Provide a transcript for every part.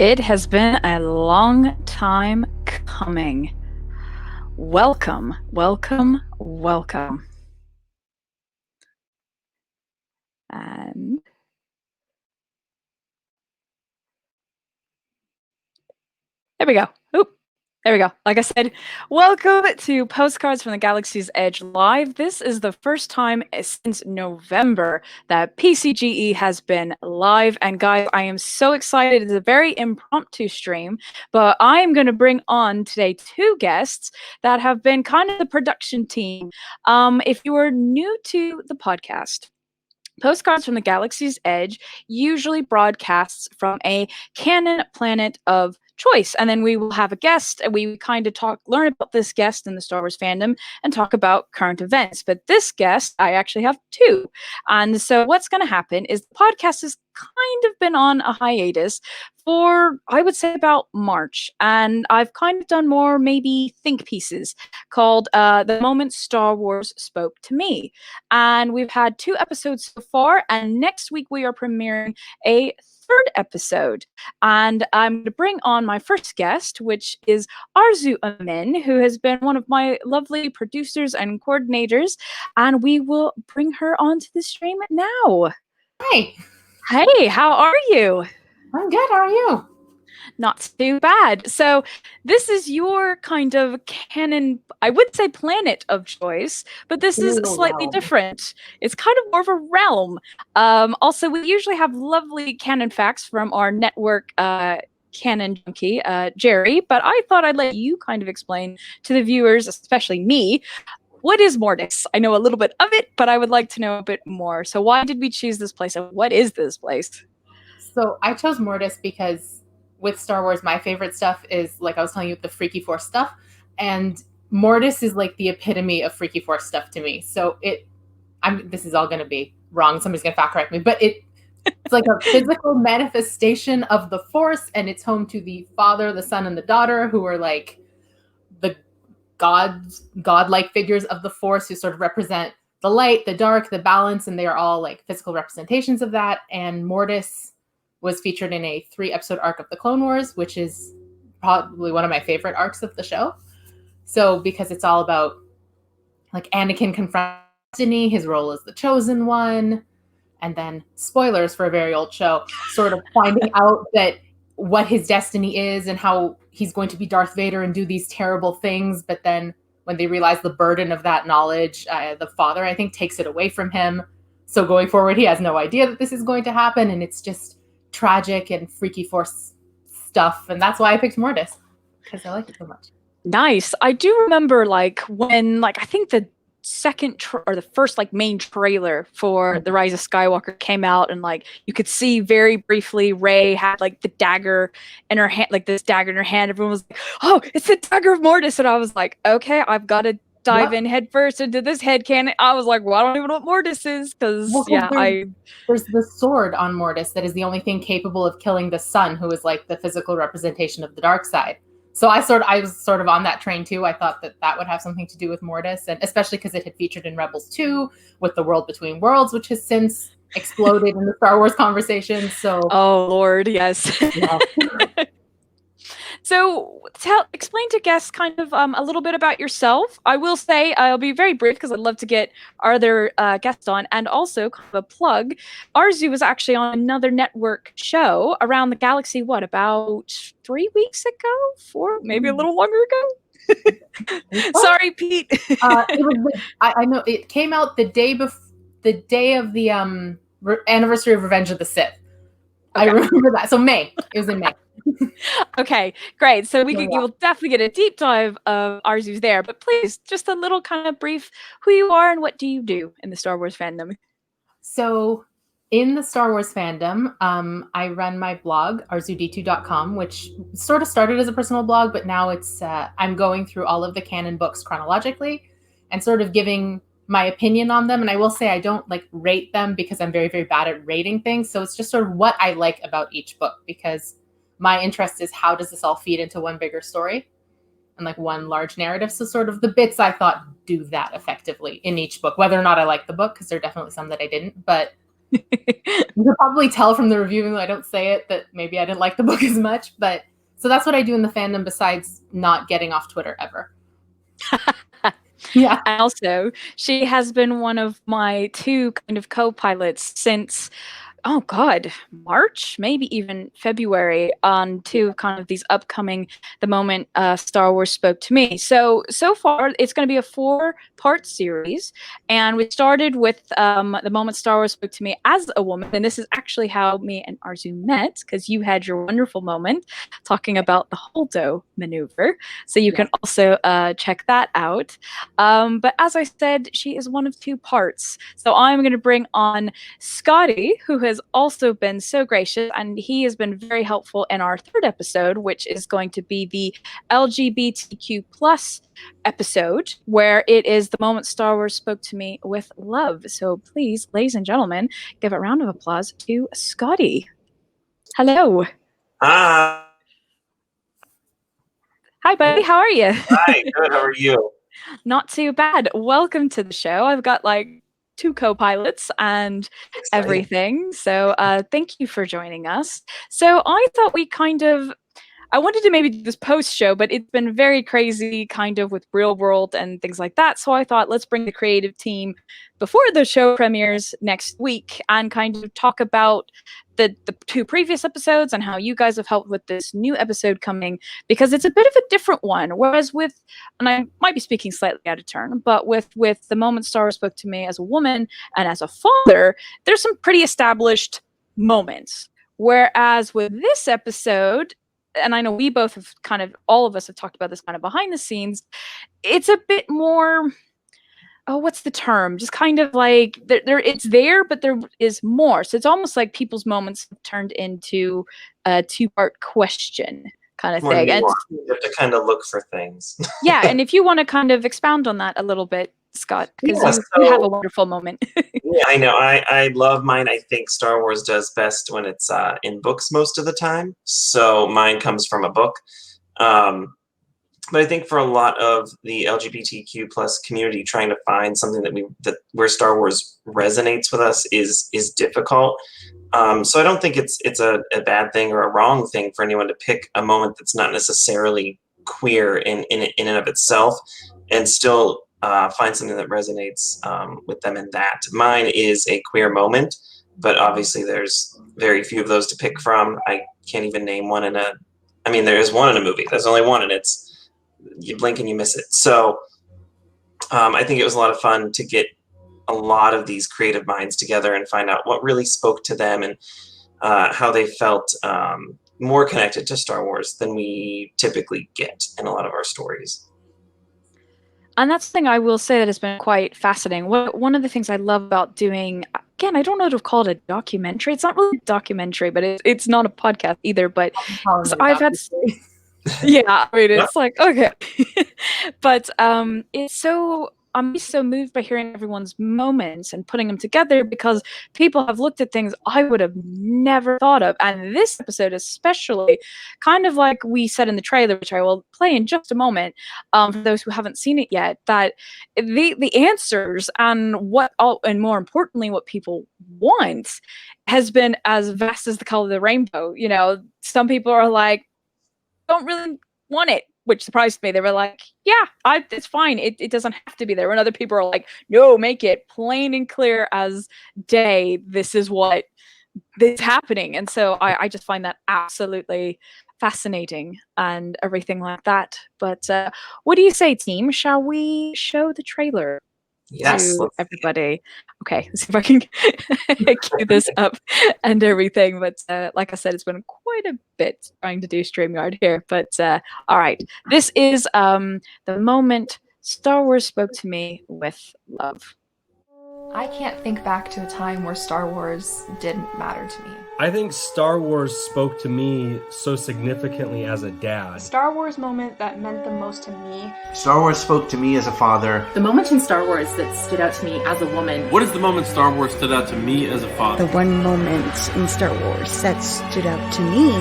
It has been a long time coming. Welcome, welcome, welcome. And there we go. Oop. There we go. Like I said, welcome to Postcards from the Galaxy's Edge Live. This is the first time since November that PCGE has been live. And guys, I am so excited. It's a very impromptu stream, but I am going to bring on today two guests that have been kind of the production team. If you are new to the podcast, Postcards from the Galaxy's Edge usually broadcasts from a canon planet of choice, and then we will have a guest and we kind of learn about this guest in the Star Wars fandom and talk about current events. But this guest, I actually have two. And so what's going to happen is the podcast has kind of been on a hiatus for, I would say, about March, and I've kind of done more maybe think pieces called The Moment Star Wars Spoke to Me. And we've had 2 episodes so far, and next week we are premiering a third episode. And I'm going to bring on my first guest, which is Arezou Amin, who has been one of my lovely producers and coordinators, and we will bring her onto the stream now. Hi. Hey, how are you? I'm good. How are you? Not too bad. So this is your kind of canon, I would say planet of choice, but this is slightly different. It's kind of more of a realm. Also, we usually have lovely canon facts from our network canon junkie, Jerry, but I thought I'd let you kind of explain to the viewers, especially me, what is Mortis? I know a little bit of it, but I would like to know a bit more. So why did we choose this place, and what is this place? So I chose Mortis because with Star Wars, my favorite stuff is, like I was telling you, the Freaky Force stuff. And Mortis is like the epitome of Freaky Force stuff to me. So this is all going to be wrong. Somebody's going to fact correct me. But it's like a physical manifestation of the Force. And it's home to the Father, the Son, and the Daughter, who are like the godlike figures of the Force who sort of represent the light, the dark, the balance. And they are all like physical representations of that. And Mortis was featured in a 3-episode arc of the Clone Wars, which is probably one of my favorite arcs of the show. So because it's all about like Anakin confronting destiny, his role as the chosen one, and then spoilers for a very old show, sort of finding out that what his destiny is and how he's going to be Darth Vader and do these terrible things. But then when they realize the burden of that knowledge, the Father, I think, takes it away from him. So going forward, he has no idea that this is going to happen. And it's just tragic and Freaky Force stuff, and that's why I picked Mortis, because I like it so much. Nice. I do remember when I think the second or the first main trailer for The Rise of Skywalker came out, and you could see very briefly Rey had the dagger in her hand, this dagger in her hand. Everyone was like, "Oh, it's the dagger of Mortis," and I was like, "Okay, I've got to dive in head first into this headcanon." I was like, well, I don't even know what Mortis is, because there's the sword on Mortis that is the only thing capable of killing the sun, who is like the physical representation of the dark side. So I was sort of on that train too. I thought that would have something to do with Mortis, and especially because it had featured in Rebels 2 with the World Between Worlds, which has since exploded in the Star Wars conversation. So oh Lord, yes. Yeah. So explain to guests kind of a little bit about yourself. I will say I'll be very brief because I'd love to get our other guests on, and also kind of a plug. Arezou was actually on another network show around the galaxy, about 3 weeks ago? 4, maybe a little longer ago? Sorry, Pete. I know it came out the day of the anniversary of Revenge of the Sith. Okay. I remember that. So May. It was in May. Okay, great. So you will definitely get a deep dive of Arezou's there, but please, just a little kind of brief who you are and what do you do in the Star Wars fandom. So in the Star Wars fandom, I run my blog, arezouD2.com, which sort of started as a personal blog, but now it's I'm going through all of the canon books chronologically and sort of giving my opinion on them. And I will say I don't rate them because I'm very, very bad at rating things. So it's just sort of what I like about each book, because my interest is how does this all feed into one bigger story and one large narrative. So sort of the bits I thought do that effectively in each book, whether or not I like the book, because there are definitely some that I didn't. But You can probably tell from the review, even though I don't say it, that maybe I didn't like the book as much. But so that's what I do in the fandom besides not getting off Twitter ever. Yeah. Also, she has been one of my 2 kind of co-pilots since, oh God, March, maybe even February, on 2 kind of these upcoming The Moment Star Wars Spoke to Me. So far, it's going to be a 4-part series, and we started with The Moment Star Wars Spoke to Me as a woman, and this is actually how me and Arezou met, because you had your wonderful moment talking about the Holdo maneuver, so you can also check that out. But as I said, she is one of 2 parts, so I'm going to bring on Scotty, who has also been so gracious, and he has been very helpful in our 3rd episode, which is going to be the LGBTQ plus episode, where it is The Moment Star Wars Spoke to Me with Love. So please, ladies and gentlemen, give a round of applause to Scotty. Hello. Hi. Hi, buddy. How are you? Hi, good. How are you? Not too bad. Welcome to the show. I've got like 2 co-pilots and everything. So thank you for joining us. So I thought I wanted to maybe do this post-show, but it's been very crazy kind of with real world and things like that. So I thought, let's bring the creative team before the show premieres next week and kind of talk about the 2 previous episodes and how you guys have helped with this new episode coming, because it's a bit of a different one. Whereas with, and I might be speaking slightly out of turn, but with The Moment Star Wars Spoke to Me as a woman and as a father, there's some pretty established moments. Whereas with this episode, and I know we both have kind of, all of us have talked about this kind of behind the scenes, it's a bit more, oh, what's the term? Just kind of like, it's there, but there is more. So it's almost like people's moments have turned into a 2-part question kind of thing. And you have to kind of look for things. Yeah, and if you want to kind of expound on that a little bit, Scott, because you have a wonderful moment. Yeah, I know. I love mine. I think Star Wars does best when it's in books most of the time. So mine comes from a book. But I think for a lot of the LGBTQ plus community, trying to find something where Star Wars resonates with us is difficult. So I don't think it's a bad thing or a wrong thing for anyone to pick a moment that's not necessarily queer in and of itself, and still find something that resonates with them in that. Mine is a queer moment, but obviously there's very few of those to pick from. I can't even name one there is one in a movie. There's only one, and it's, you blink and you miss it. So I think it was a lot of fun to get a lot of these creative minds together and find out what really spoke to them and how they felt more connected to Star Wars than we typically get in a lot of our stories. And that's the thing I will say that has been quite fascinating. One of the things I love about doing, again, I don't know to call it a documentary. It's not really a documentary, but it's not a podcast either. But I've had, yeah, I mean, it's like, okay. But it's so, I'm so moved by hearing everyone's moments and putting them together, because people have looked at things I would have never thought of. And this episode especially, kind of like we said in the trailer, which I will play in just a moment, for those who haven't seen it yet, that the answers and and more importantly, what people want has been as vast as the color of the rainbow. You know, some people are like, don't really want it, which surprised me. They were like, yeah, it's fine. It doesn't have to be there. And other people are like, no, make it plain and clear as day. This is what is happening. And so I just find that absolutely fascinating and everything like that. But what do you say, team? Shall we show the trailer? Yes, to everybody. Okay, let's see if I can cue this up and everything. But like I said, it's been quite a bit trying to do StreamYard here. But all right, this is The Moment Star Wars Spoke to Me with Love. I can't think back to a time where Star Wars didn't matter to me. I think Star Wars spoke to me so significantly as a dad. Star Wars moment that meant the most to me. Star Wars spoke to me as a father. The moment in Star Wars that stood out to me as a woman. What is the moment Star Wars stood out to me as a father? The one moment in Star Wars that stood out to me.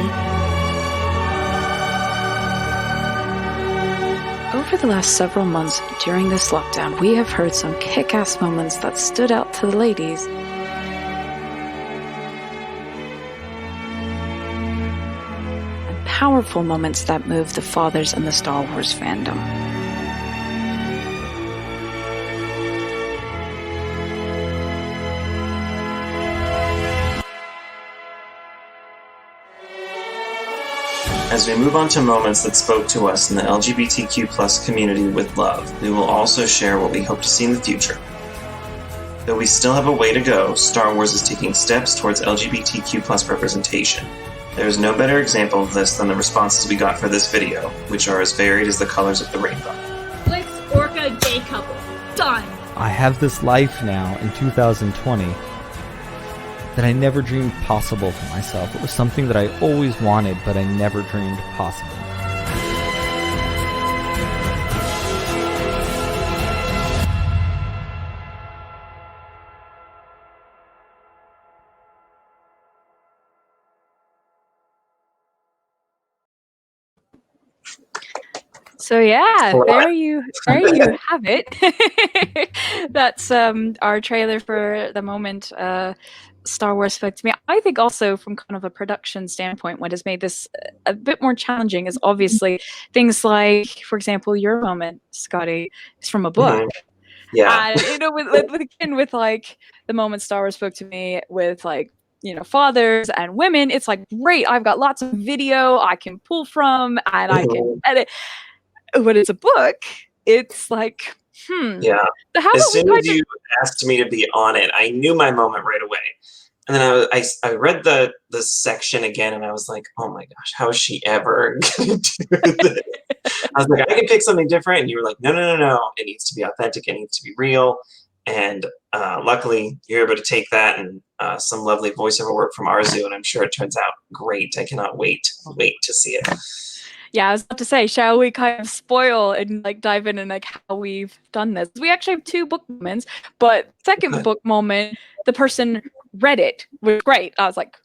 Over the last several months during this lockdown, we have heard some kick-ass moments that stood out to the ladies. powerful moments that move the fathers in the Star Wars fandom. As we move on to moments that spoke to us in the LGBTQ plus community with love, we will also share what we hope to see in the future. Though we still have a way to go, Star Wars is taking steps towards LGBTQ plus representation. There is no better example of this than the responses we got for this video, which are as varied as the colors of the rainbow. Flicks Orca gay couple. Done. I have this life now in 2020 that I never dreamed possible for myself. It was something that I always wanted, but I never dreamed possible. So yeah, there you have it. That's our trailer for the moment Star Wars spoke to me. I think also from kind of a production standpoint, what has made this a bit more challenging is obviously things like, for example, your moment, Scotty, is from a book. Yeah. And, with like the moment Star Wars spoke to me with like, fathers and women, it's like, great, I've got lots of video I can pull from and I can edit. When it's a book, it's like, Yeah. How as soon as you asked me to be on it, I knew my moment right away. And then I read the section again, and I was like, oh my gosh, how is she ever going to do this? I was like, I can pick something different. And you were like, no. It needs to be authentic. It needs to be real. And luckily, you're able to take that and some lovely voiceover work from Arezou, and I'm sure it turns out great. I cannot wait to see it. Yeah, I was about to say, shall we kind of spoil and like dive in and like how we've done this? We actually have 2 book moments, but second book moment, the person read it, was great. I was like,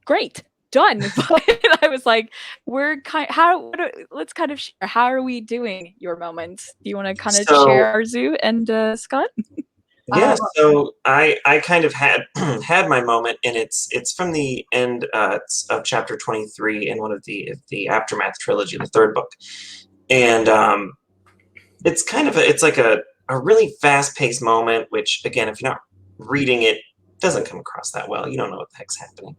great, done. But I was like, let's kind of share. How are we doing your moments? Do you want to kind of share Arezou and Scott? Yeah, so I kind of had had my moment, and it's from the end of chapter 23 in one of the Aftermath trilogy, the 3rd book, and it's kind of it's like a really fast-paced moment, which again, if you're not reading it, doesn't come across that well. You don't know what the heck's happening.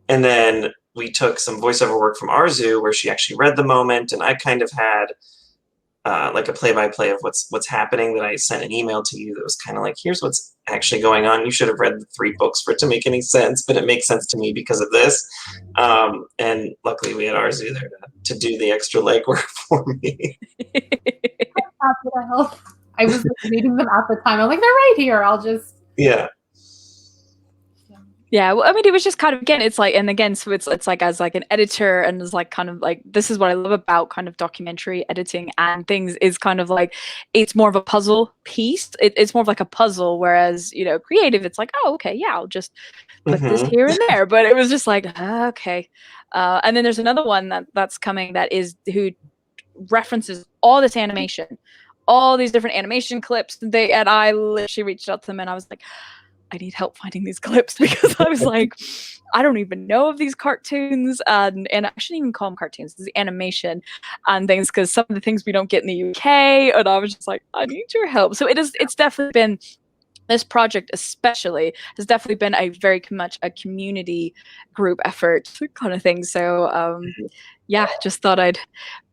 And then we took some voiceover work from Arezou where she actually read the moment, and I kind of had like a play-by-play of what's happening that I sent an email to you that was kind of like, here's what's actually going on. You should have read the 3 books for it to make any sense, but it makes sense to me because of this. And luckily we had Arezou there to do the extra legwork for me. I was reading them at the time. I'm like, they're right here. I'll just... Yeah, well, I mean, it was just kind of, again, it's like, and again, so it's like as like an editor, and it's like kind of like, this is what I love about kind of documentary editing and things, is kind of like, it's more of a puzzle piece. It's more of like a puzzle, whereas, creative, it's like, oh, okay, yeah, I'll just put this here and there. But it was just like, okay. And then there's another one that's coming who references all this animation, all these different animation clips. And I literally reached out to them and I was like, I need help finding these clips, because I was like, I don't even know of these cartoons, and I shouldn't even call them cartoons. This is animation and things, because some of the things we don't get in the UK, and I was just like, I need your help. So it's definitely been, this project especially has definitely been a very much a community group effort kind of thing. So yeah, just thought I'd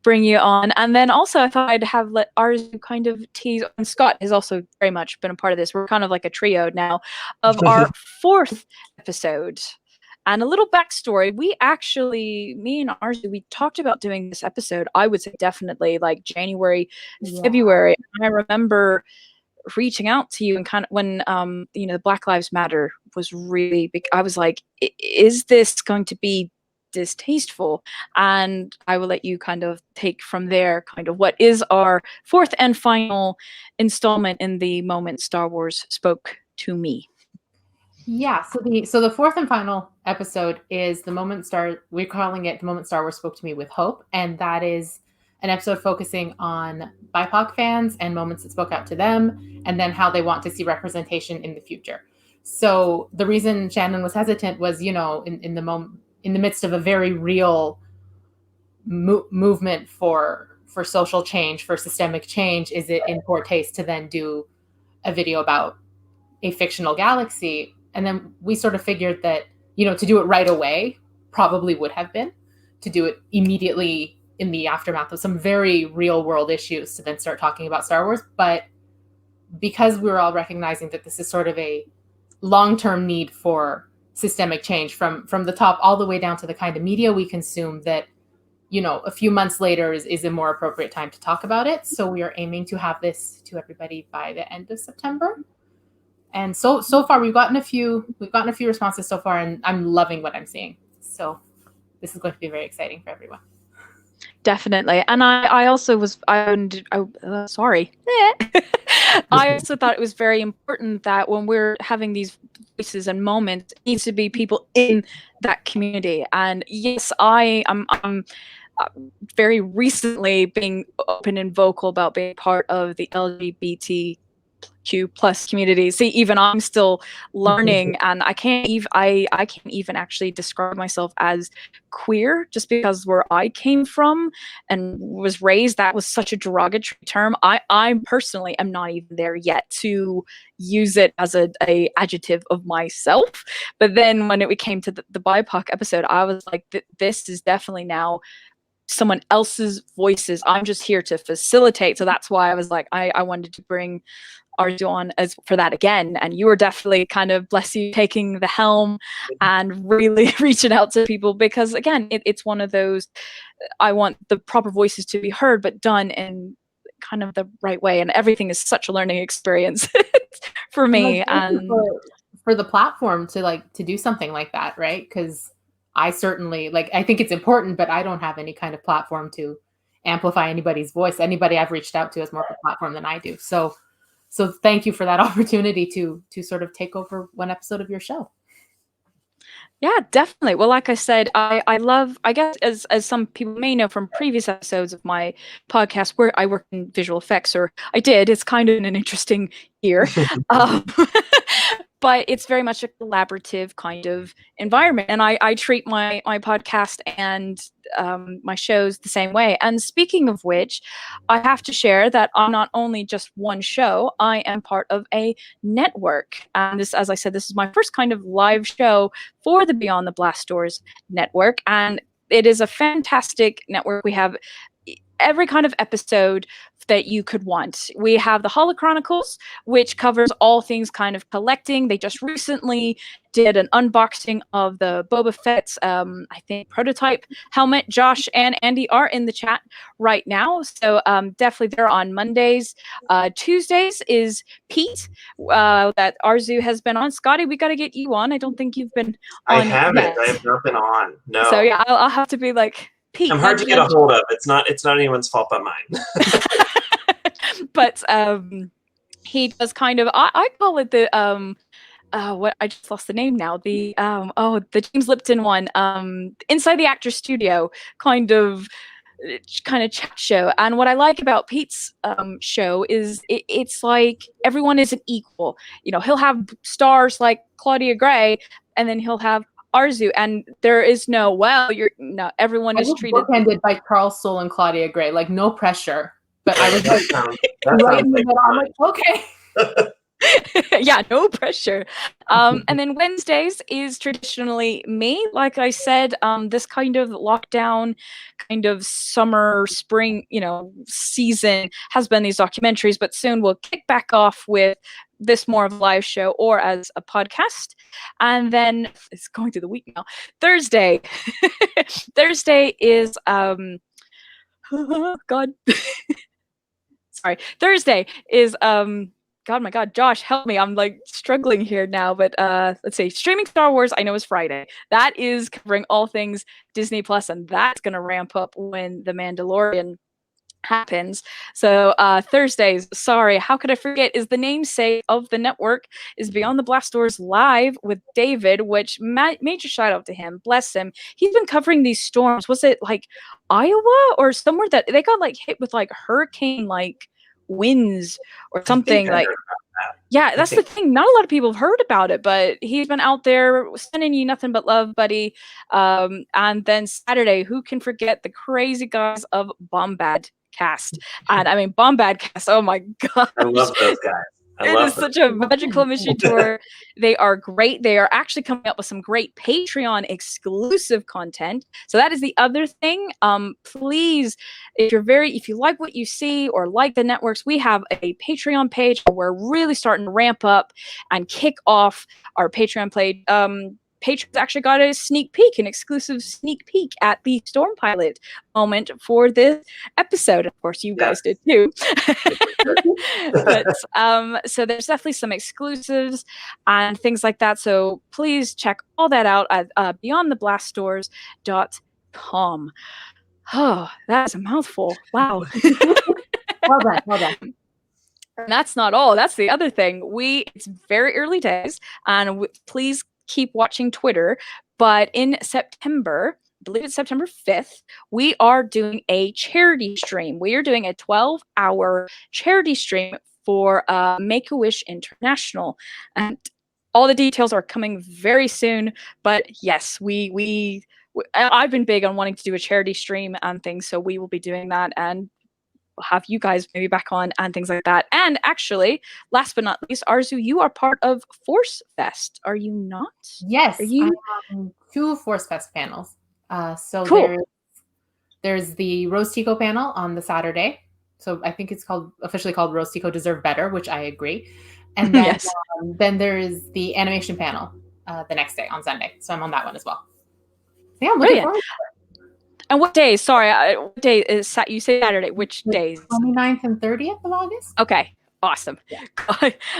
bring you on. And then also I thought I'd let Arezou kind of tease, and Scott has also very much been a part of this. We're kind of like a trio now of our 4th episode. And a little backstory, me and Arezou, we talked about doing this episode, I would say definitely like January, February. And I remember reaching out to you and kind of when the Black Lives Matter was really big. I was like, is this going to be distasteful? And I will let you kind of take from there kind of what is our 4th and final installment in the moment Star Wars spoke to me. Yeah, so the 4th and final episode is we're calling it The Moment Star Wars Spoke to Me with Hope, and that is an episode focusing on BIPOC fans and moments that spoke out to them, and then how they want to see representation in the future. So the reason Shannon was hesitant was, in the midst of a very real movement for social change, for systemic change, is it in poor taste to then do a video about a fictional galaxy? And then we sort of figured that, to do it right away probably would have been to do it immediately in the aftermath of some very real world issues to then start talking about Star Wars. But because we were all recognizing that this is sort of a long-term need for systemic change from the top all the way down to the kind of media we consume, that a few months later is a more appropriate time to talk about it. So we are aiming to have this to everybody by the end of September. And so far we've gotten a few responses so far, and I'm loving what I'm seeing. So this is going to be very exciting for everyone. Definitely. And I also was, sorry. I also thought it was very important that when we're having these voices and moments, it needs to be people in that community. And yes, I'm very recently being open and vocal about being part of the LGBTQ plus community. See, even I'm still learning, and I can't even actually describe myself as queer, just because where I came from and was raised, that was such a derogatory term. I personally am not even there yet to use it as a adjective of myself. But then when it came to the BIPOC episode, I was like, this is definitely now someone else's voices. I'm just here to facilitate. So that's why I was like, I wanted to bring Arezou on as for that again. And you were definitely kind of, bless you, taking the helm and really reaching out to people, because again, it's one of those, I want the proper voices to be heard, but done in kind of the right way. And everything is such a learning experience for me. And for the platform to do something like that, right? Because I certainly, I think it's important, but I don't have any kind of platform to amplify anybody's voice. Anybody I've reached out to has more of a platform than I do. So thank you for that opportunity to sort of take over one episode of your show. Yeah, definitely. Well, like I said, I love, I guess, as some people may know from previous episodes of my podcast, where I work in visual effects, or I did. It's kind of an interesting year. But it's very much a collaborative kind of environment. And I treat my podcast and my shows the same way. And speaking of which, I have to share that I'm not only just one show, I am part of a network. And this, as I said, this is my first kind of live show for the Beyond the Blast Doors network. And it is a fantastic network. We have every kind of episode that you could want. We have the Holo Chronicles, which covers all things kind of collecting. They just recently did an unboxing of the Boba Fett's, I think, prototype helmet. Josh and Andy are in the chat right now. So definitely they're on Mondays. Tuesdays is Pete, that Arezou has been on. Scotty, we got to get you on. I don't think you've been on. I haven't. I have not been on. No. So yeah, I'll have to be like, Pete, I'm hard to get a hold of. It's not anyone's fault but mine. But he does kind of, I call it the what, I just lost the name now, the the James Lipton one, inside the actor studio kind of chat show. And what I like about Pete's show is it's like everyone is an equal. He'll have stars like Claudia Gray, and then he'll have Arezou, and there is no, everyone is treated bookended by Carl Soule and Claudia Gray, no pressure. But I was right in the middle. I'm like, okay. Yeah, no pressure. And then Wednesdays is traditionally me. Like I said, this kind of lockdown, kind of summer, spring, season has been these documentaries, but soon we'll kick back off with this more of a live show or as a podcast. And then it's going through the week now. Thursday. Thursday is God. Sorry. Thursday is God, my God, Josh, help me. I'm struggling here now. But let's see. Streaming Star Wars, I know, is Friday. That is covering all things Disney Plus, and that's going to ramp up when The Mandalorian happens. So Thursdays, sorry, how could I forget, is the namesake of the network, is Beyond the Blast Doors Live with David, which major shout out to him, bless him. He's been covering these storms. Was it Iowa or somewhere that they got hit with hurricane winds or something? Yeah, that's the thing. Not a lot of people have heard about it, but he's been out there sending you nothing but love, buddy. And then Saturday, who can forget the crazy guys of Bombad Cast? And I mean, Bombad Cast, oh my gosh. I love those guys. It is such a magical mystery tour. They are great. They are actually coming up with some great Patreon exclusive content. So that is the other thing. Please, if you like what you see or like the networks, we have a Patreon page. We're really starting to ramp up and kick off our Patreon page. Patrons actually got a sneak peek, an exclusive sneak peek at the Storm Pilot moment for this episode. Of course, you guys did too. But so there's definitely some exclusives and things like that. So please check all that out at beyondtheblastdoors.com. Oh, that's a mouthful. Wow. Well done. And that's not all. That's the other thing. It's very early days, and please keep watching Twitter. But in September, I believe it's September 5th, we are doing a charity stream. We are doing a 12-hour charity stream for Make-A-Wish International. And all the details are coming very soon. But yes, I've been big on wanting to do a charity stream and things, so we will be doing that, and we'll have you guys maybe back on and things like that. And actually, last but not least, Arezou, you are part of Force Fest, are you not? Yes, are you? I have 2 Force Fest panels. So cool. there's the Rose Tico panel on the Saturday. So I think it's officially called Rose Tico Deserve Better, which I agree. And then, yes. Then there's the animation panel the next day on Sunday. So I'm on that one as well. So yeah, I'm looking forward to it. And what days? Sorry, what day is you say Saturday? Which days? 29th and 30th of August. Okay, awesome. Yeah.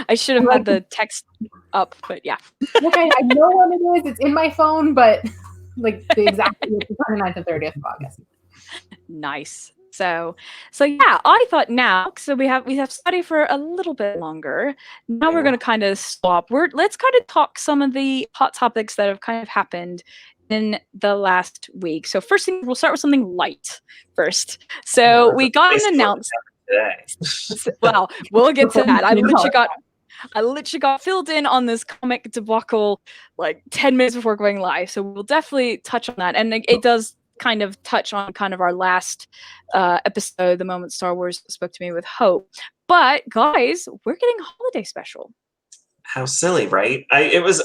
I should have had the text up, but yeah. Okay, I know what it is. It's in my phone, but like the exact 29th and 30th of August. Nice. So yeah, I thought now, so we have study for a little bit longer. Now we're going to kind of swap. Let's kind of talk some of the hot topics that have kind of happened in the last week. So first thing, we'll start with something light first. So we got an announcement. Well, we'll get to that. I literally got filled in on this comic debacle like 10 minutes before going live. So we'll definitely touch on that. And it does kind of touch on kind of our last episode, the moment Star Wars spoke to me with Hope. But guys, we're getting a holiday special. How silly, right? I was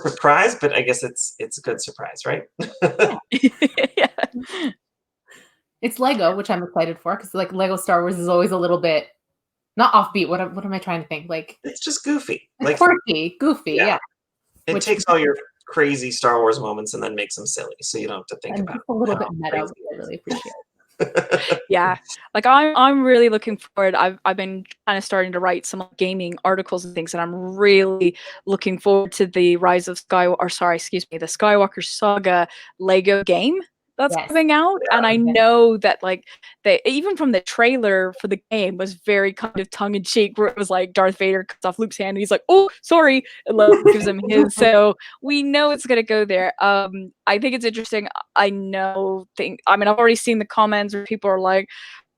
surprised, but I guess it's a good surprise, right? Yeah. It's Lego, which I'm excited for, because like Lego Star Wars is always a little bit not offbeat. What am I trying to think? Like it's just goofy, like quirky, goofy. Yeah. It takes all your crazy Star Wars moments and then makes them silly, so you don't have to think about a little bit meta, which I really appreciate. Yeah, like I'm really looking forward. I've been kind of starting to write some gaming articles and things, and I'm really looking forward to the the Skywalker Saga Lego game that's coming out. And I know that like they even from the trailer for the game was very kind of tongue in cheek, where it was like Darth Vader cuts off Luke's hand and he's like, "Oh, sorry," and Luke gives him his. So we know it's gonna go there. I think it's interesting. I've already seen the comments where people are like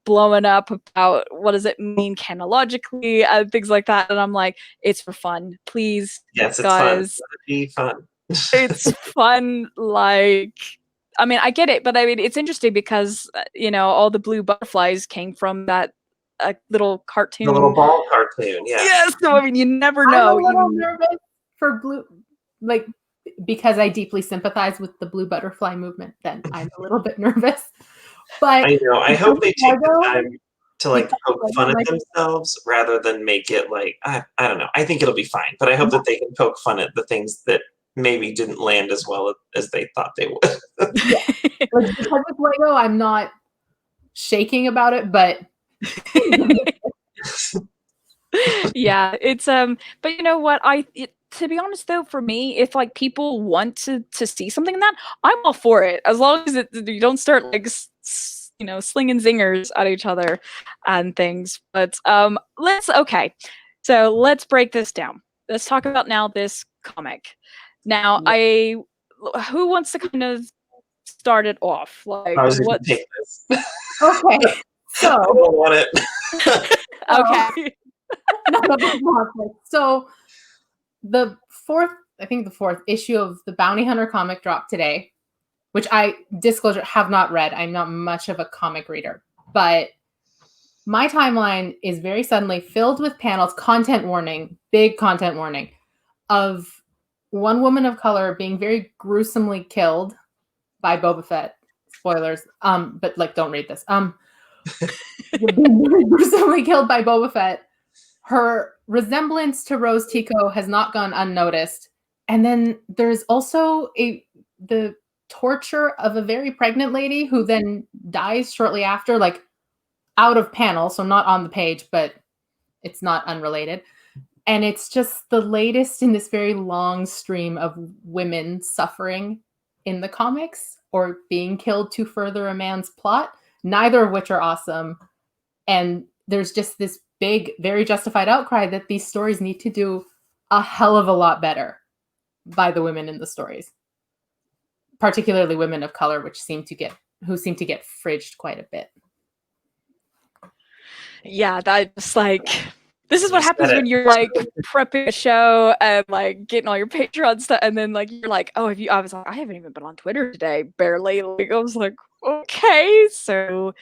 blowing up about what does it mean canologically and things like that, and I'm like, it's for fun, please. Yes, guys, it's fun. It's fun. Like, I mean, I get it, but I mean, it's interesting because all the blue butterflies came from that little cartoon, the little ball cartoon. Yeah. Yes. So I mean, you never know. I'm a little nervous for blue, like because I deeply sympathize with the blue butterfly movement. Then I'm a little bit nervous. But I know. I hope they take the time to like poke fun at themselves rather than make it like I don't know. I think it'll be fine, but I hope that they can poke fun at the things that maybe didn't land as well as they thought they would. Yeah. Like, because it's Lego, I'm not shaking about it, but yeah, it's but you know what, to be honest though, for me, if like people want to see something in that, I'm all for it, as long as you don't start like slinging zingers at each other and things. But let's break this down. Let's talk about now this comic. Now, who wants to kind of start it off? Like, what? Take this. Okay, so I don't want it. Okay. None of the plot twists. So the fourth issue of the Bounty Hunter comic dropped today, which I, disclosure, have not read. I'm not much of a comic reader, but my timeline is very suddenly filled with panels, content warning, big content warning, of one woman of color being very gruesomely killed by Boba Fett. Spoilers. But like, don't read this. Being very gruesomely killed by Boba Fett. Her resemblance to Rose Tico has not gone unnoticed. And then there's also the torture of a very pregnant lady who then dies shortly after, like out of panel, so not on the page, but it's not unrelated. And it's just the latest in this very long stream of women suffering in the comics or being killed to further a man's plot, neither of which are awesome. And there's just this big, very justified outcry that these stories need to do a hell of a lot better by the women in the stories, particularly women of color, who seem to get fridged quite a bit. Yeah, that's like, this is what happens when you're like prepping a show and like getting all your Patreon stuff, and then like you're like, oh, I was like, I haven't even been on Twitter today, barely. Like, I was like, okay, so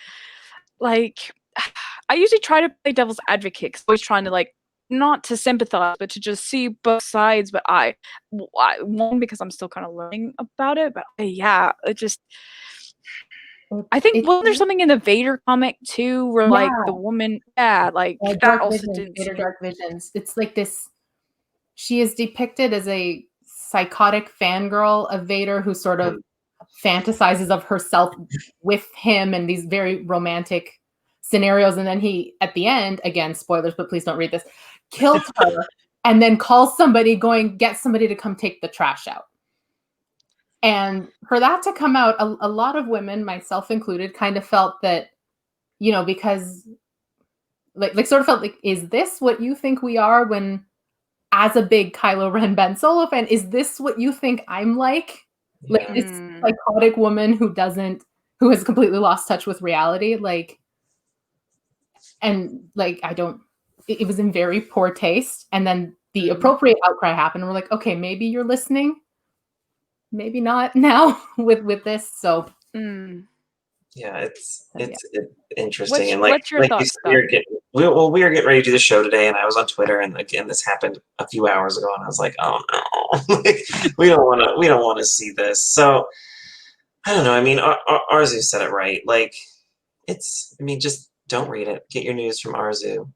like, I usually try to play devil's advocate, 'cause I'm always trying to like, not to sympathize, but to just see both sides. But one, because I'm still kind of learning about it, but yeah, it just. I think there's something in the Vader comic too, where like the woman, like that also didn't. Vader Dark Visions. It's like this. She is depicted as a psychotic fangirl of Vader who sort of fantasizes of herself with him in these very romantic scenarios, and then he, at the end, again, spoilers, but please don't read this, kills her, and then calls somebody, get somebody to come take the trash out. And for that to come out, a lot of women, myself included, kind of felt that, because like sort of felt like, is this what you think we are when, as a big Kylo Ren Ben Solo fan, is this what you think I'm like? Yeah. Like this psychotic woman who has completely lost touch with reality. Like, and like, it was in very poor taste. And then the appropriate outcry happened. And we're like, okay, maybe you're listening. Maybe not now with this. So yeah, it's interesting. And what's your thoughts? We were getting ready to do the show today, and I was on Twitter, and again, this happened a few hours ago, and I was like, oh no, we don't want to see this. So I don't know. I mean, Arezou said it right. Like, just don't read it. Get your news from Arezou,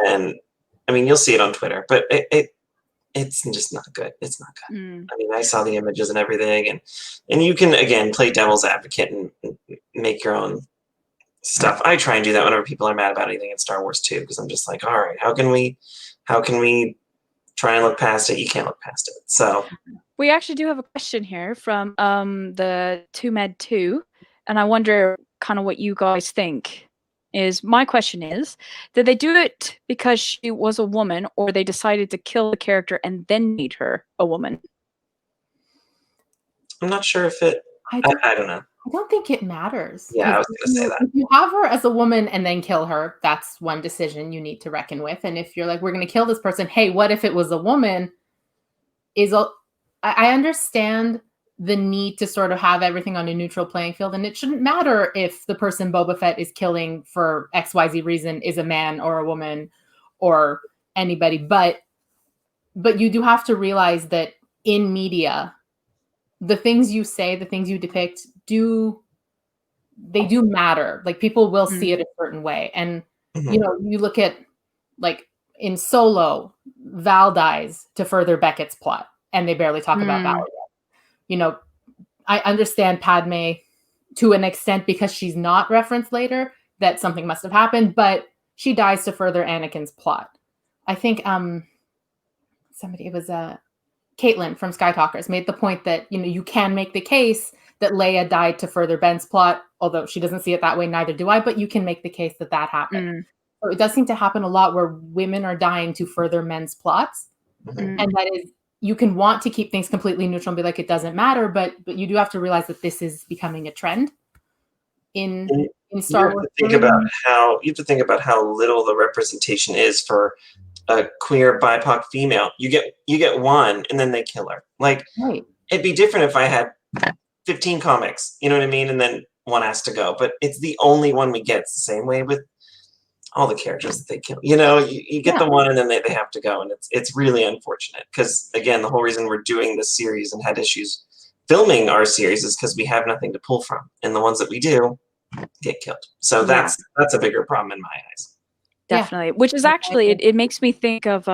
and I mean, you'll see it on Twitter, but it's just not good. It's not good. I mean, I saw the images and everything, and you can, again, play devil's advocate and make your own stuff. I try and do that whenever people are mad about anything in Star Wars too, because I'm just like, all right, how can we try and look past it? You can't look past it. So we actually do have a question here from the 2med2, and I wonder kind of what you guys think. My question is, did they do it because she was a woman, or they decided to kill the character and then made her a woman? I'm not sure if it. I don't know. I don't think it matters. Yeah, I was going to say that. If you have her as a woman and then kill her, that's one decision you need to reckon with. And if you're like, we're going to kill this person, hey, what if it was a woman? I understand the need to sort of have everything on a neutral playing field, and it shouldn't matter if the person Boba Fett is killing for XYZ reason is a man or a woman or anybody, but you do have to realize that in media, the things you say, the things you depict do matter. Like, people will see it a certain way. And you look at, like, in Solo, Val dies to further Beckett's plot, and they barely talk about Val yet. I understand Padme to an extent because she's not referenced later, that something must have happened, but she dies to further Anakin's plot. I think it was Caitlin from Sky Talkers made the point that, you can make the case that Leia died to further Ben's plot, although she doesn't see it that way, neither do I, but you can make the case that happened. So it does seem to happen a lot where women are dying to further men's plots. And that is, you can want to keep things completely neutral and be like, it doesn't matter, but you do have to realize that this is becoming a trend in in Star Wars. You have to think about how little the representation is for a queer BIPOC female. You get one, and then they kill her. Like, right. It'd be different if I had 15 comics, you know what I mean, and then one has to go. But it's the only one we get. It's the same way with all the characters that they kill. You know, you get the one, and then they have to go, and it's really unfortunate because, again, the whole reason we're doing this series and had issues filming our series is because we have nothing to pull from, and the ones that we do get killed. So that's a bigger problem in my eyes. Definitely, which is actually it makes me think of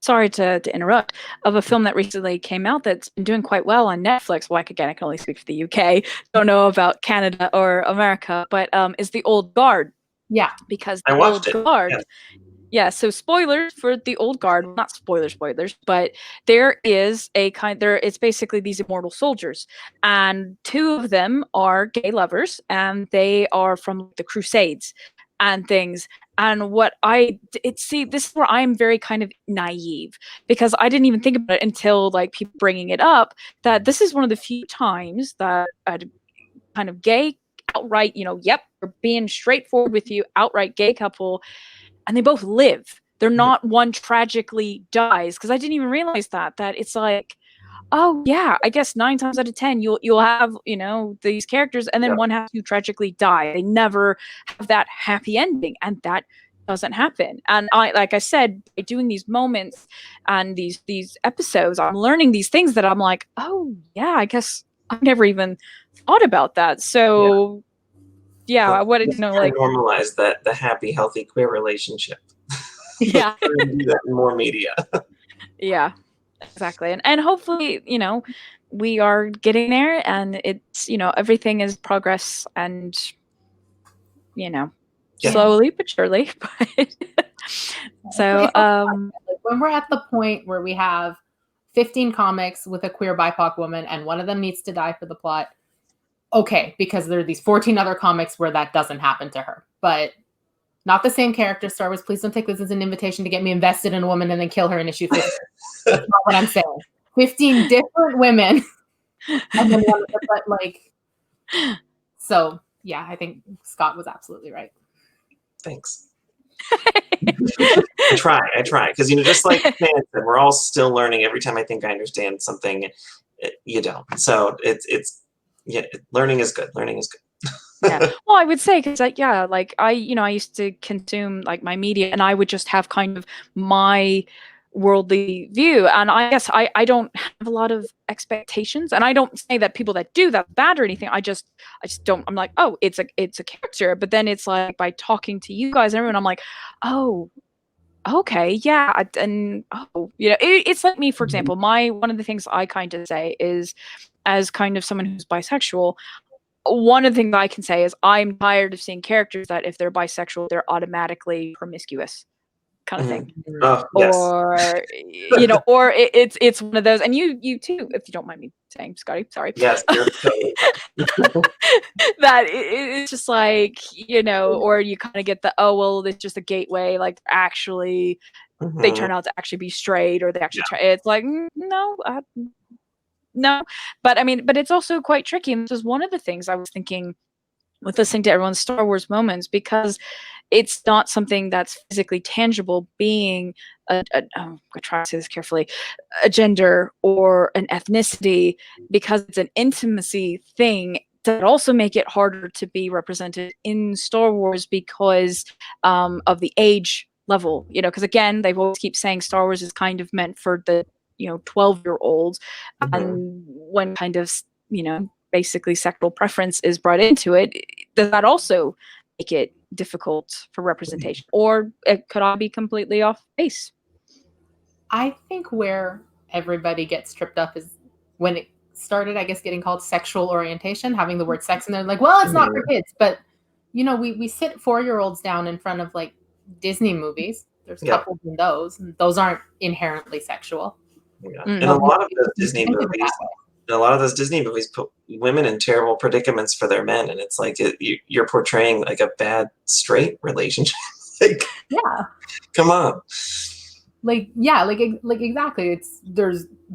sorry to interrupt, of a film that recently came out that's been doing quite well on Netflix. Well, again, I can only speak for the UK. Don't know about Canada or America, but is The Old Guard. Yeah, because I The watched Old it. Guard. Yeah, so spoilers for The Old Guard, not spoilers, but there is it's basically these immortal soldiers, and two of them are gay lovers, and they are from the Crusades and things. And this is where I'm very kind of naive, because I didn't even think about it until like people bringing it up, that this is one of the few times that a kind of gay outright, we're being straightforward with you, outright gay couple, and they both live. They're not one tragically dies, because I didn't even realize that it's like, oh yeah, I guess 9 times out of 10 you'll have, these characters, and then one has to tragically die. They never have that happy ending, and that doesn't happen. And like I said, by doing these moments and these episodes, I'm learning these things that I'm like, oh yeah, I guess I've never even thought about that. So I wanted to know, like, normalize the happy, healthy queer relationship. Yeah. Do that in more media. Yeah, exactly. And hopefully, we are getting there, and it's, everything is progress, and, slowly but surely. So, when we're at the point where we have 15 comics with a queer BIPOC woman, and one of them needs to die for the plot, okay, because there are these 14 other comics where that doesn't happen to her. But not the same character. Star Wars, please don't take this as an invitation to get me invested in a woman and then kill her in issue 50. That's not what I'm saying. 15 different women. And then so yeah, I think Scott was absolutely right. Thanks. I try, because just like Stan said, we're all still learning. Every time I think I understand something, you don't. So it's learning is good. Yeah. Well, I would say, because I used to consume like my media, and I would just have kind of my worldly view, and I guess I don't have a lot of expectations, and I don't say that people that do that's bad or anything. I just don't. I'm like, oh, it's a character, but then it's like, by talking to you guys and everyone, I'm like, oh, okay, yeah, and it's like me, for example. One of the things I kind of say is, as kind of someone who's bisexual, one of the things I can say is, I'm tired of seeing characters that if they're bisexual, they're automatically promiscuous, kind of thing. Oh, yes. Or or it's one of those, and you too, if you don't mind me saying, Scotty, sorry. Yes, you're that it's just like, or you kind of get the, oh well, it's just a gateway, like actually they turn out to actually be straight, or they actually try. It's like, no. No, but it's also quite tricky. And this is one of the things I was thinking with listening to everyone's Star Wars moments, because it's not something that's physically tangible, being I'm going to try to say this carefully, a gender or an ethnicity, because it's an intimacy thing that also make it harder to be represented in Star Wars, because of the age level, because again, they always keep saying Star Wars is kind of meant for the 12-year-olds, and when kind of basically sexual preference is brought into it, does that also make it difficult for representation, or could I be completely off base? I think where everybody gets tripped up is when it started, I guess, getting called sexual orientation, having the word sex in there, like, well, it's not for kids, but we sit 4-year-olds down in front of like Disney movies. There's couples in those, and those aren't inherently sexual. Yeah. And a lot of those Disney movies put women in terrible predicaments for their men, and it's like you're portraying like a bad straight relationship. Come on. Exactly.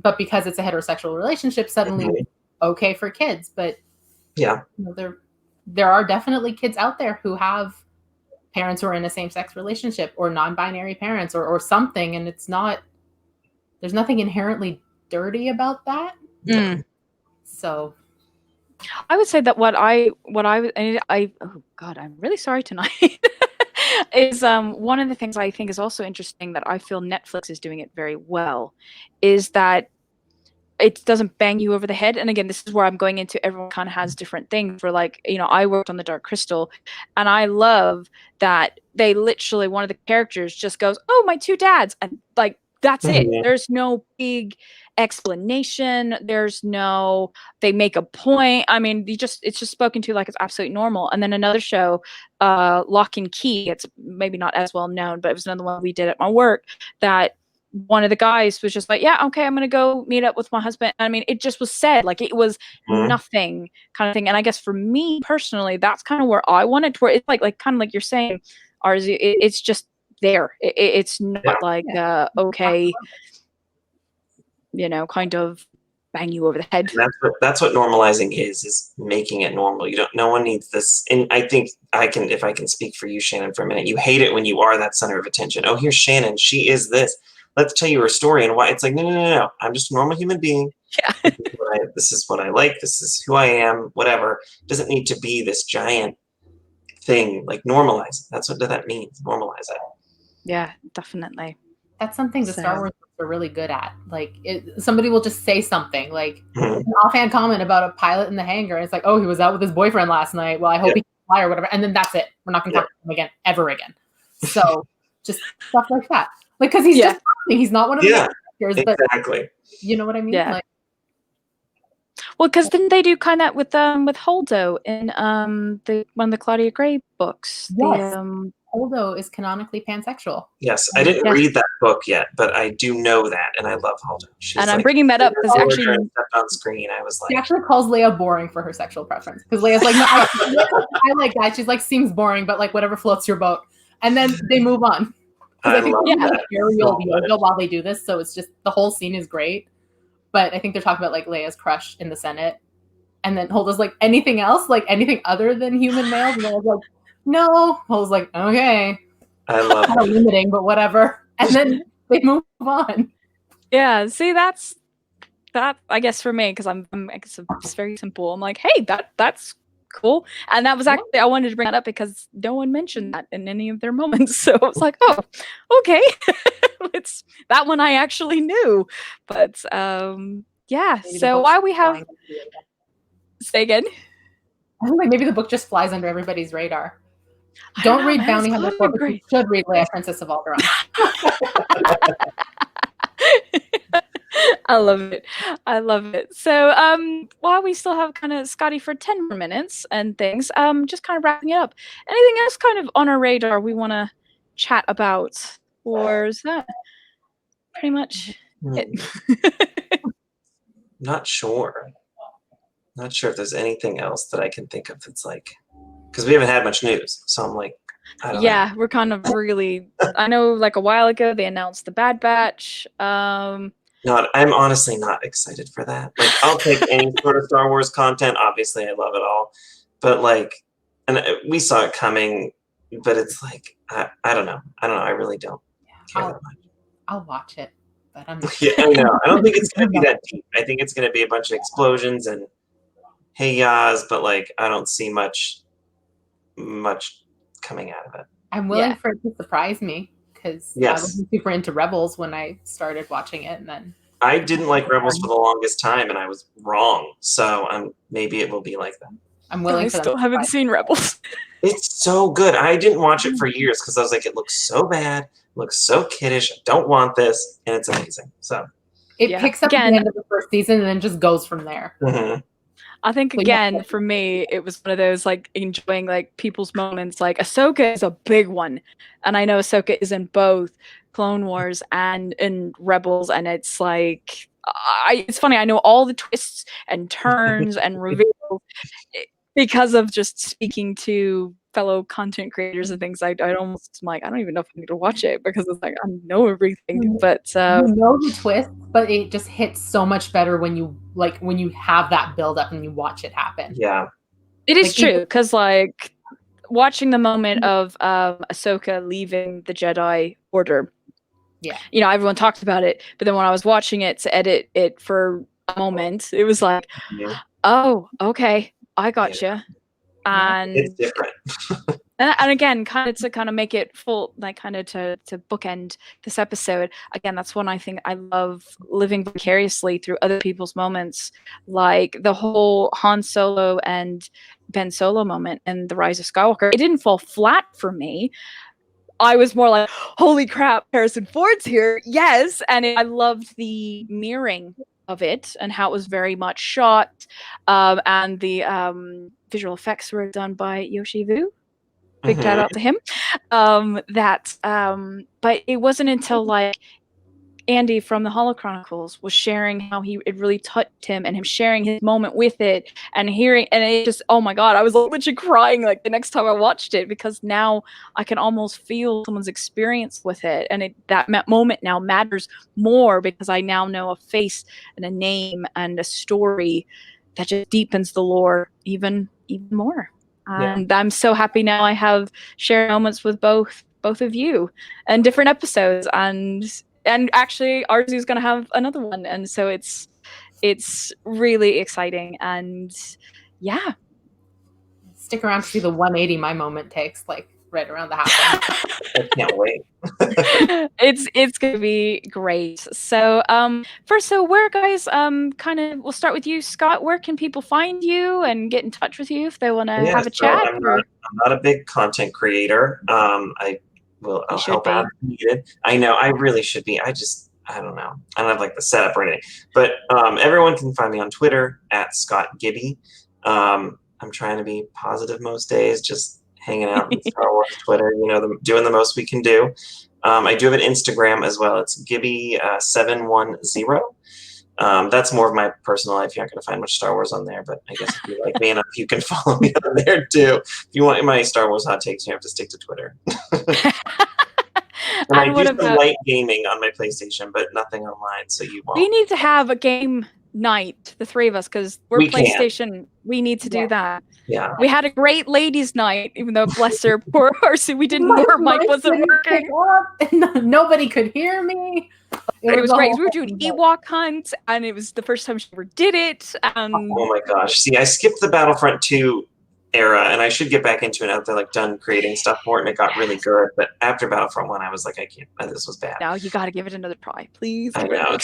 But because it's a heterosexual relationship, suddenly it's okay for kids, but they're there are definitely kids out there who have parents who are in a same-sex relationship or non-binary parents or something, and there's nothing inherently dirty about that. So I would say that what I oh God, I'm really sorry tonight. Is one of the things I think is also interesting that I feel Netflix is doing it very well is that it doesn't bang you over the head. And again, this is where I'm going into everyone kind of has different things. For like, I worked on The Dark Crystal, and I love that they literally, one of the characters just goes, "Oh, my two dads," and like that's it. There's no big explanation. There's no, they make a point. I mean, it's just spoken to like it's absolutely normal. And then another show, Lock and Key, it's maybe not as well known, but it was another one we did at my work that one of the guys was just like, yeah, okay, I'm gonna go meet up with my husband. I mean, it just was said, like it was nothing kind of thing. And I guess for me personally, that's kind of where I wanted to, where it's like kind of like you're saying, Arezou, it's just there. It's not like okay, kind of bang you over the head. And that's what normalizing is making it normal. No one needs this. And I think if I can speak for you, Shannon, for a minute, you hate it when you are that center of attention. Oh, here's Shannon, she is this. Let's tell you her story and why. It's like, no. I'm just a normal human being. Yeah. This is what I like. This is who I am. Whatever. It doesn't need to be this giant thing. Like, normalize it. That's what that means. Normalize it. Yeah, definitely. That's something the Star Wars are really good at. Like, somebody will just say something like an offhand comment about a pilot in the hangar. And it's like, oh, he was out with his boyfriend last night. Well, I hope he can fly or whatever. And then that's it. We're not going to talk to him again, ever again. So just stuff like that. Like, because he's just he's not one of the characters, but exactly. You know what I mean? Yeah. Like, well, because didn't they do kind of with Holdo in one of the Claudia Gray books? Yes. Holdo is canonically pansexual. Yes, I didn't read that book yet, but I do know that, and I love Holdo. And I'm bringing that up because actually stepped on screen, I was like, she actually calls Leia boring for her sexual preference because Leia's like, no, I like guys. She's like, seems boring, but like whatever floats your boat, and then they move on. I think while they do this, so it's just the whole scene is great. But I think they're talking about like Leia's crush in the Senate, and then Holdo's like, anything else, like anything other than human males, and Leia's like, no. Holdo's like, okay, I love kind of limiting, but whatever. And then they move on. Yeah, see, that's I guess for me, because it's very simple. I'm like, hey, that's cool. And that was actually, I wanted to bring that up because no one mentioned that in any of their moments. So I was like, oh, okay. It's that one I actually knew. But yeah, so why we have say again? I think like maybe the book just flies under everybody's radar. Don't read Bounty Hunter 4, but you should read Leia, Princess of Alderaan. I love it. So while we still have kind of Scotty for 10 more minutes and things, just kind of wrapping it up. Anything else kind of on our radar we want to chat about? Or is that pretty much it? Not sure if there's anything else that I can think of that's like, because we haven't had much news, so I'm like, I don't know. We're kind of really, I know like a while ago they announced the Bad Batch. I'm honestly not excited for that. Like, I'll take any sort of Star Wars content. Obviously, I love it all, but like, and we saw it coming, but it's like, I don't know. I really don't care that much. I'll watch it, but I'm not. Yeah, I know. I don't think it's going to be that deep. I think it's going to be a bunch of explosions and hey-yahs, but like, I don't see much coming out of it. I'm willing for it to surprise me because I wasn't super into Rebels when I started watching it, and then I didn't like Rebels for the longest time, and I was wrong. So maybe it will be like that. I'm willing. I still haven't seen Rebels. It's so good. I didn't watch it for years because I was like, it looks so bad, it looks so kiddish. I don't want this, and it's amazing. So it picks up at the end of the first season and then just goes from there. Mm-hmm. I think again for me it was one of those like enjoying like people's moments. Like Ahsoka is a big one, and I know Ahsoka is in both Clone Wars and in Rebels, and it's like it's funny. I know all the twists and turns and reveals because of just speaking to fellow content creators and things. I almost like I don't even know if I need to watch it because it's like I know everything, but you know the twist, but it just hits so much better when you have that build up and you watch it happen. Yeah. It is Like, true, because like watching the moment of Ahsoka leaving the Jedi Order. Yeah. You know, everyone talked about it, but then when I was watching it to edit it for a moment, it was like, oh, okay, I gotcha. And it's different. and again, kind of to make it full, like kind of to bookend this episode. Again, that's one I think I love living vicariously through other people's moments, like the whole Han Solo and Ben Solo moment and the Rise of Skywalker. It didn't fall flat for me. I was more like, holy crap, Harrison Ford's here. Yes. And I loved the mirroring of it and how it was very much shot. And the visual effects were done by Yoshi Vu. Big shout out to him. But it wasn't until like Andy from the Hollow Chronicles was sharing how it really touched him, and him sharing his moment with it and hearing, and it just, oh my god, I was literally crying like the next time I watched it, because now I can almost feel someone's experience with it, and that moment now matters more because I now know a face and a name and a story that just deepens the lore even more. And I'm so happy now I have shared moments with both of you and different episodes, and actually Arezou's going to have another one, and so it's really exciting. And yeah, stick around to see the 180 my moment takes, like right around the halfway. I can't wait. It's gonna be great. So where, guys, we'll start with you, Scott. Where can people find you and get in touch with you if they want to have a chat? I'm not a big content creator. I'll help out if needed. I know I really should be. I don't know. I don't have like the setup or anything. But everyone can find me on Twitter at Scott Gibby. I'm trying to be positive most days, just hanging out on Star Wars Twitter, doing the most we can do. I do have an Instagram as well. It's Gibby710. That's more of my personal life. You're not going to find much Star Wars on there, but I guess if you like me enough, you can follow me on there too. If you want my Star Wars hot takes, you have to stick to Twitter. And I do some light gaming on my PlayStation, but nothing online, so you won't. We need to have a game night, the three of us, because we're PlayStation. We need to do that. Yeah. We had a great ladies' night, even though, bless her, poor Arezou, we didn't know her mic wasn't working. Nobody could hear me. It was great. We were doing Ewok hunt, and it was the first time she ever did it. Oh my gosh! See, I skipped the Battlefront 2 era, and I should get back into it after done creating stuff for it, and it got really good. But after Battlefront 1, I was like, I can't. This was bad. Now you got to give it another try, please. I know.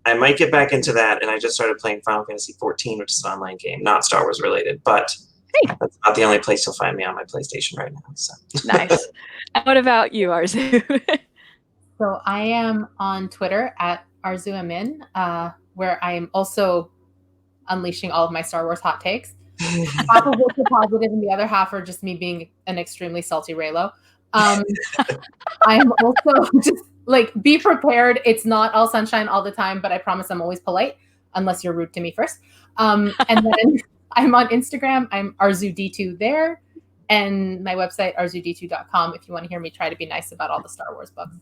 I might get back into that, and I just started playing Final Fantasy 14, which is an online game, not Star Wars related, but that's not the only place you'll find me on my PlayStation right now. So. Nice. And what about you, Arezou? So I am on Twitter at Arezou Amin, where I am also unleashing all of my Star Wars hot takes. Half of which are positive, and the other half are just me being an extremely salty Raylo. I am also just be prepared. It's not all sunshine all the time, but I promise I'm always polite, unless you're rude to me first. And then I'm on Instagram. I'm ArezouD2 there, and my website arezoud2.com if you want to hear me try to be nice about all the Star Wars books.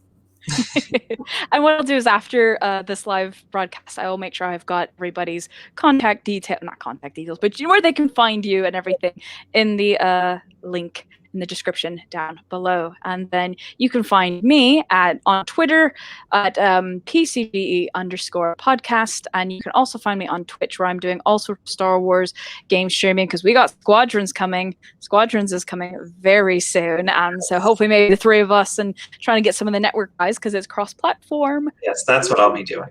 And what I'll do is after this live broadcast, I will make sure I've got everybody's not contact details, but where they can find you and everything in the link in the description down below. And then you can find me on Twitter at PCGE_podcast. And you can also find me on Twitch, where I'm doing all sorts of Star Wars game streaming, because we got Squadrons coming. Squadrons is coming very soon. And so hopefully maybe the three of us, and trying to get some of the network guys, because it's cross-platform. Yes, that's what I'll be doing.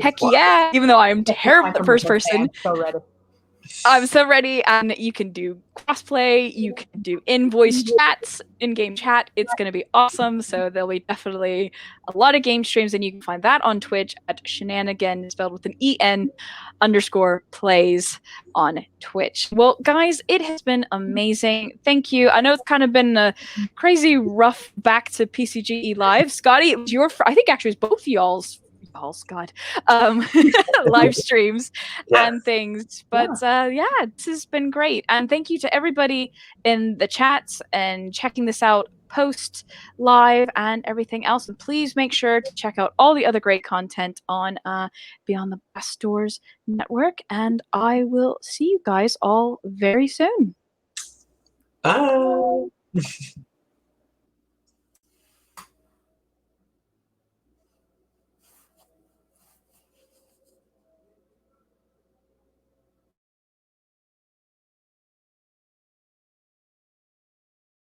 Heck yeah. Even though I am terrible at first person. I'm so ready. I'm so ready, and you can do crossplay, you can do in-voice chats, in-game chat. It's going to be awesome, so there'll be definitely a lot of game streams, and you can find that on Twitch at shenanigan, spelled with an EN_plays on Twitch. Well, guys, it has been amazing. Thank you. I know it's kind of been a crazy rough back to PCGE Live. Scotty, it was I think actually it was both y'all's live streams and things, but this has been great, and thank you to everybody in the chats and checking this out post live and everything else. And please make sure to check out all the other great content on Beyond the Glass Doors Network. And I will see you guys all very soon. Bye.